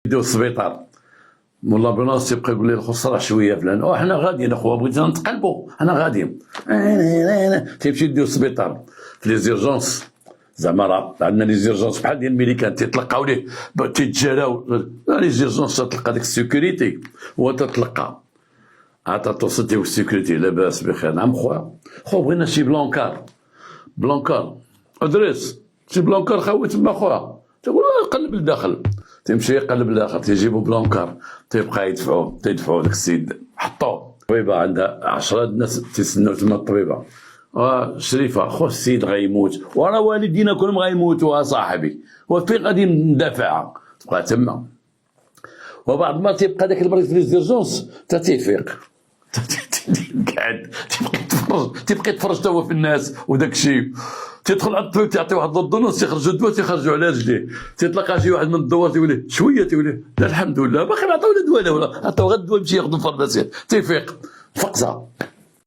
يديو السبيطار، مولا بلاص يبقى يقول لي الخساره شويه فلان، حنا غاديين اخويا بغيتنا نتقلبوا، حنا غاديين تيمشي يديو السبيطار في لي زيرجونس، زعما راه عندنا لي زيرجونس بحال ديال الميريكان تيطلقاو ليه تيتجراو، لي زيرجونس تلقى ديك السيكوريتي هو تتلقى عاد توصل ديك السيكوريتي لاباس بخير. نعم خويا، بغينا شي بلانكار ادريس شي بلانكار خاوي تما خويا، تقول قلب لداخل، تيمشي يقلب لداخل تيجيبو بلانكار، تيبقى تيدفعو داك السيد، حطوه الطبيبه عندها 10 الناس تيسناو تما الطبيبه، شريفه خو السيد غيموت وراه والدينا كلهم غيموتوا صاحبي، وفين غادي ندافعها؟ تبقى تما، وبعد ما تيبقى داك المريض في ليزيرجونس حتى تيفيق قاعد تيبقى يتفرج تا هو في الناس وداك الشيء، تيدخل عند الطبيب تيعطيه واحد الدونوس، تيخرجوا الدواء تيخرجوا على رجليه، تيتلقى شي واحد من الدوار تيقول له شويه، تيقول له لا الحمد لله باقي ما عطاو له دواء، لا عطاو غير الدواء يمشي ياخذ الفارماسيان، تيفيق فقزه.